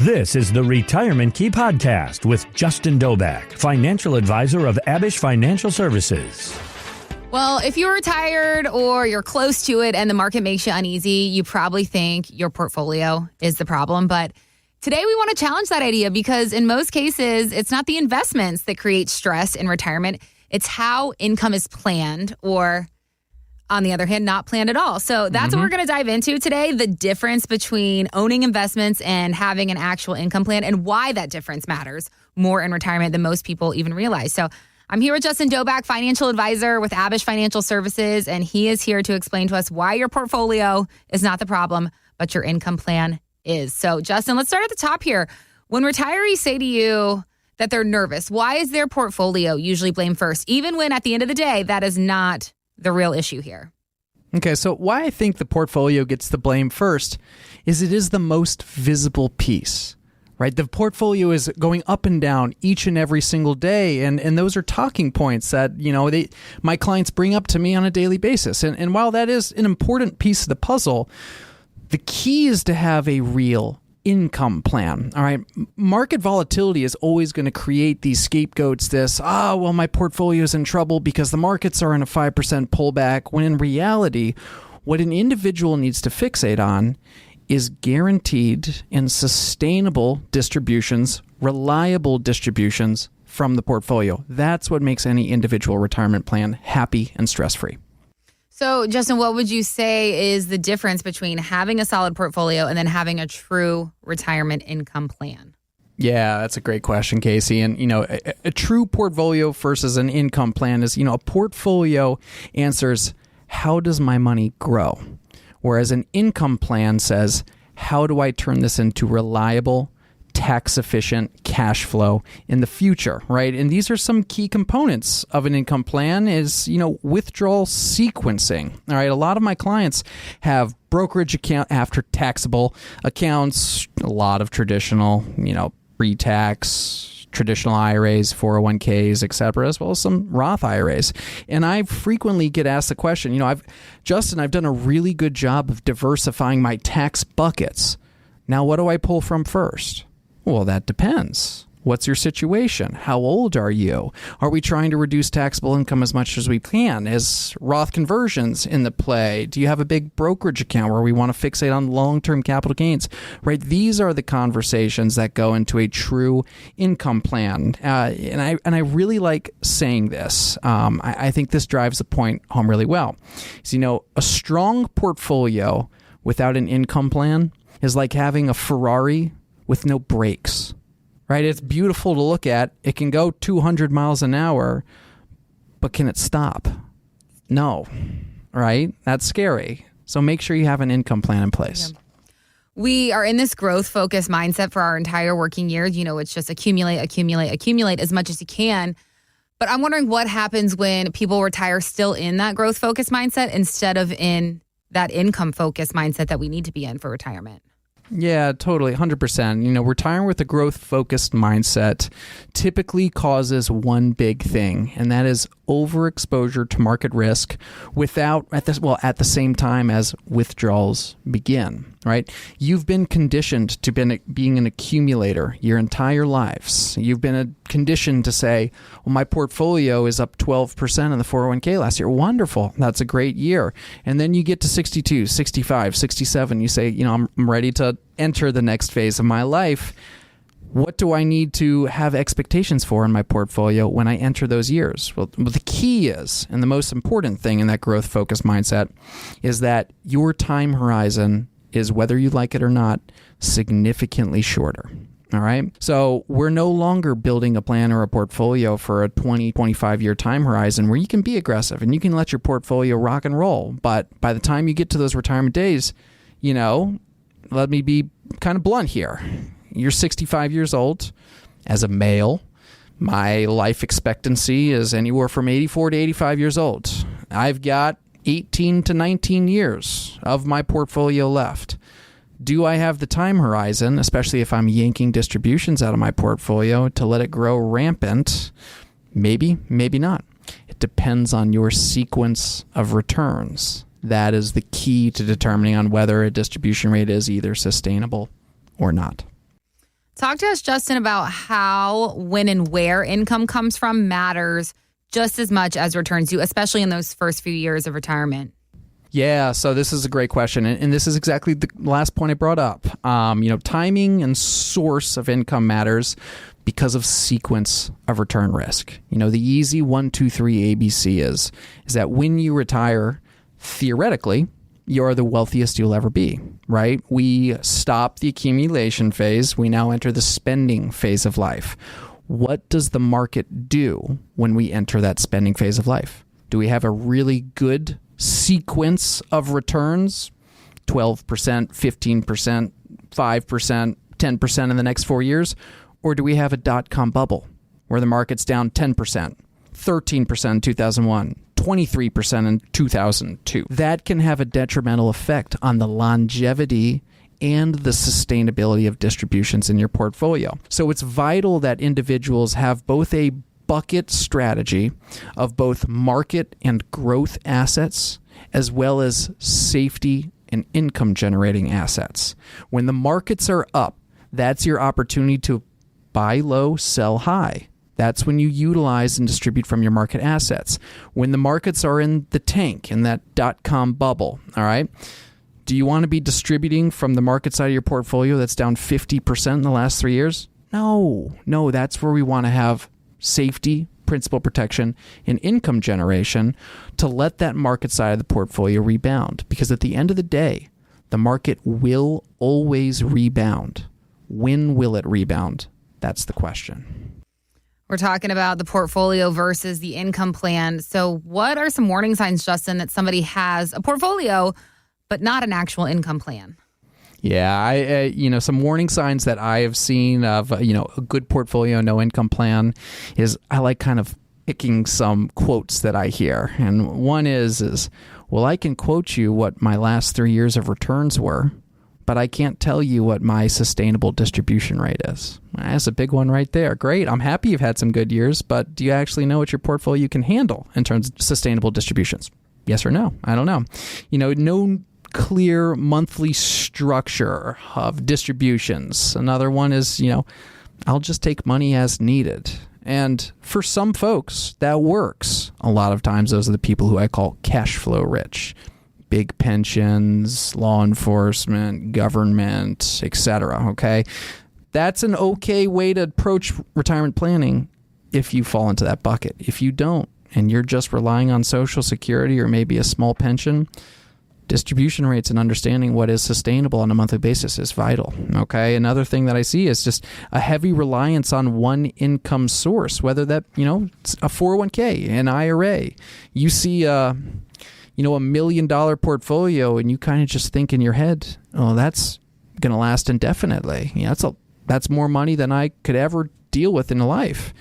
This is the Retirement Key Podcast with Justin Doback, financial advisor of Abich Financial Services. Well, if you're retired or you're close to it and the market makes you uneasy, you probably think your portfolio is the problem. But today we want to challenge that idea because in most cases, it's not the investments that create stress in retirement. It's how income is planned or, on the other hand, not planned at all. So that's what we're going to dive into today, the difference between owning investments and having an actual income plan and why that difference matters more in retirement than most people even realize. So I'm here with Justin Doback, financial advisor with Abich Financial Services, and he is here to explain to us why your portfolio is not the problem, but your income plan is. So Justin, let's start at the top here. When retirees say to you that they're nervous, why is their portfolio usually blamed first, even when at the end of the day, that is not the real issue here? Okay, so why I think the portfolio gets the blame first is it is the most visible piece, right? The portfolio is going up and down each and every single day, and those are talking points that, my clients bring up to me on a daily basis. And while that is an important piece of the puzzle, the key is to have a real income plan. All right. Market volatility is always going to create these scapegoats. My portfolio is in trouble because the markets are in a 5% pullback. When in reality, what an individual needs to fixate on is guaranteed and sustainable distributions, reliable distributions from the portfolio. That's what makes any individual retirement plan happy and stress-free. So, Justin, what would you say is the difference between having a solid portfolio and then having a true retirement income plan? Yeah, that's a great question, Casey. And, a true portfolio versus an income plan is, a portfolio answers, how does my money grow? Whereas an income plan says, how do I turn this into reliable, tax-efficient cash flow in the future, right? And these are some key components of an income plan is, withdrawal sequencing. All right, a lot of my clients have brokerage account after taxable accounts, a lot of traditional, pre-tax, traditional IRAs, 401ks, et cetera, as well as some Roth IRAs. And I frequently get asked the question, I've done a really good job of diversifying my tax buckets. Now, what do I pull from first? Well, that depends. What's your situation? How old are you? Are we trying to reduce taxable income as much as we can? Is Roth conversions in the play? Do you have a big brokerage account where we want to fixate on long-term capital gains? Right? These are the conversations that go into a true income plan. And I really like saying this. I think this drives the point home really well. So, a strong portfolio without an income plan is like having a Ferrari with no brakes, right? It's beautiful to look at. It can go 200 miles an hour, but can it stop? No, right? That's scary. So make sure you have an income plan in place. Yeah. We are in this growth-focused mindset for our entire working year. It's just accumulate as much as you can. But I'm wondering what happens when people retire still in that growth-focused mindset instead of in that income-focused mindset that we need to be in for retirement. Yeah, totally. 100%. Retiring with a growth-focused mindset typically causes one big thing, and that is overexposure to market risk at the same time as withdrawals begin, right? You've been conditioned to being an accumulator your entire lives. You've been conditioned to say, well, my portfolio is up 12% in the 401k last year. Wonderful. That's a great year. And then you get to 62, 65, 67. You say, I'm ready to enter the next phase of my life. What do I need to have expectations for in my portfolio when I enter those years? Well, the key is, and the most important thing in that growth-focused mindset, is that your time horizon is, whether you like it or not, significantly shorter. All right? So we're no longer building a plan or a portfolio for a 20, 25-year time horizon where you can be aggressive and you can let your portfolio rock and roll. But by the time you get to those retirement days, let me be kind of blunt here. You're 65 years old. As a male, my life expectancy is anywhere from 84 to 85 years old. I've got 18 to 19 years of my portfolio left. Do I have the time horizon, especially if I'm yanking distributions out of my portfolio, to let it grow rampant? Maybe, maybe not. It depends on your sequence of returns. That is the key to determining on whether a distribution rate is either sustainable or not. Talk to us, Justin, about how, when, and where income comes from matters just as much as returns do, especially in those first few years of retirement. Yeah, so this is a great question, and this is exactly the last point I brought up. Timing and source of income matters because of sequence of return risk. The easy 1, 2, 3 ABC is that when you retire, theoretically, you're the wealthiest you'll ever be, right? We stop the accumulation phase. We now enter the spending phase of life. What does the market do when we enter that spending phase of life? Do we have a really good sequence of returns? 12%, 15%, 5%, 10% in the next 4 years? Or do we have a dot-com bubble where the market's down 10%, 13% in 2001, 23% in 2002? That can have a detrimental effect on the longevity and the sustainability of distributions in your portfolio. So it's vital that individuals have both a bucket strategy of both market and growth assets, as well as safety and income generating assets. When the markets are up, that's your opportunity to buy low, sell high. That's when you utilize and distribute from your market assets. When the markets are in the tank, in that dot-com bubble, all right? Do you want to be distributing from the market side of your portfolio that's down 50% in the last 3 years? No, that's where we want to have safety, principal protection, and income generation to let that market side of the portfolio rebound. Because at the end of the day, the market will always rebound. When will it rebound? That's the question. We're talking about the portfolio versus the income plan. So what are some warning signs, Justin, that somebody has a portfolio but not an actual income plan? Yeah, some warning signs that I have seen of, a good portfolio, no income plan is I like kind of picking some quotes that I hear. And one is, well, I can quote you what my last 3 years of returns were, but I can't tell you what my sustainable distribution rate is. That's a big one right there. Great. I'm happy you've had some good years, but do you actually know what your portfolio can handle in terms of sustainable distributions? Yes or no? I don't know. No clear monthly structure of distributions. Another one is, I'll just take money as needed. And for some folks, that works. A lot of times, those are the people who I call cash flow rich. Big pensions, law enforcement, government, etc. Okay? That's an okay way to approach retirement planning if you fall into that bucket. If you don't, and you're just relying on Social Security or maybe a small pension, distribution rates and understanding what is sustainable on a monthly basis is vital. Okay. Another thing that I see is just a heavy reliance on one income source, whether that, it's a 401k, an IRA. You see $1 million portfolio and you kind of just think in your head, oh, that's going to last indefinitely. That's more money than I could ever deal with in life.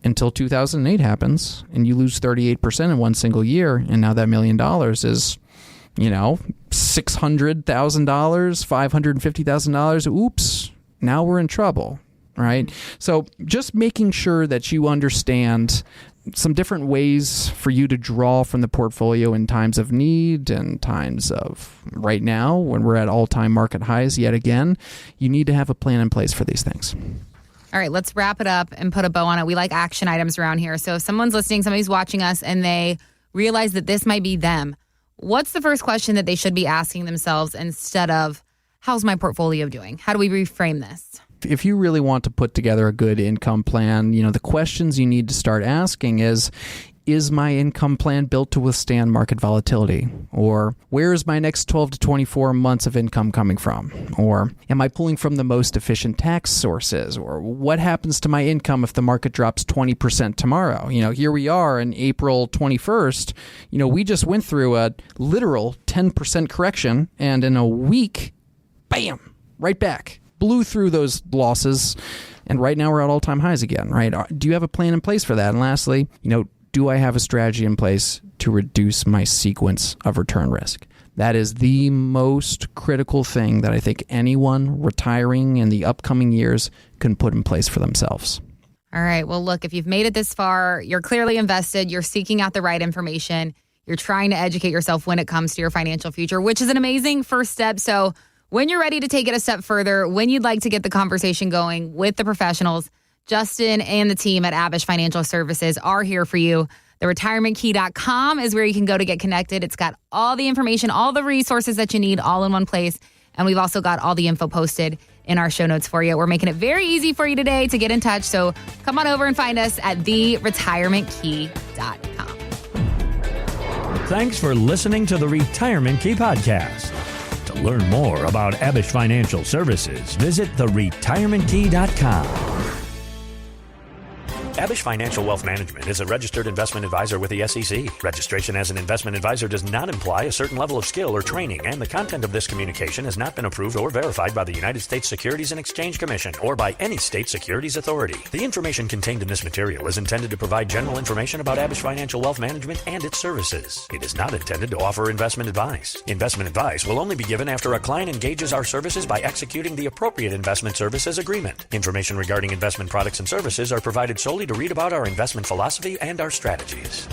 Until 2008 happens and you lose 38% in one single year. And now that $1 million is, $600,000, $550,000. Oops, now we're in trouble, right? So just making sure that you understand some different ways for you to draw from the portfolio in times of need and times of right now when we're at all-time market highs yet again, you need to have a plan in place for these things. All right, let's wrap it up and put a bow on it. We like action items around here. So if someone's listening, somebody's watching us, and they realize that this might be them, what's the first question that they should be asking themselves instead of, how's my portfolio doing? How do we reframe this? If you really want to put together a good income plan, the questions you need to start asking is my income plan built to withstand market volatility? Or where is my next 12 to 24 months of income coming from? Or am I pulling from the most efficient tax sources? Or what happens to my income if the market drops 20% tomorrow? Here we are on April 21st. We just went through a literal 10% correction, and in a week, bam, right back. Blew through those losses, and right now we're at all-time highs again, right? Do you have a plan in place for that? And lastly, do I have a strategy in place to reduce my sequence of return risk? That is the most critical thing that I think anyone retiring in the upcoming years can put in place for themselves. All right. Well, look, if you've made it this far, you're clearly invested, you're seeking out the right information, you're trying to educate yourself when it comes to your financial future, which is an amazing first step. So when you're ready to take it a step further, when you'd like to get the conversation going with the professionals, Justin and the team at Abich Financial Services are here for you. TheRetirementKey.com is where you can go to get connected. It's got all the information, all the resources that you need all in one place. And we've also got all the info posted in our show notes for you. We're making it very easy for you today to get in touch. So come on over and find us at TheRetirementKey.com. Thanks for listening to the Retirement Key Podcast. To learn more about Abich Financial Services, visit TheRetirementKey.com. Abich Financial Wealth Management is a registered investment advisor with the SEC. Registration as an investment advisor does not imply a certain level of skill or training, and the content of this communication has not been approved or verified by the United States Securities and Exchange Commission or by any state securities authority. The information contained in this material is intended to provide general information about Abich Financial Wealth Management and its services. It is not intended to offer investment advice. Investment advice will only be given after a client engages our services by executing the appropriate investment services agreement. Information regarding investment products and services are provided solely to read about our investment philosophy and our strategies.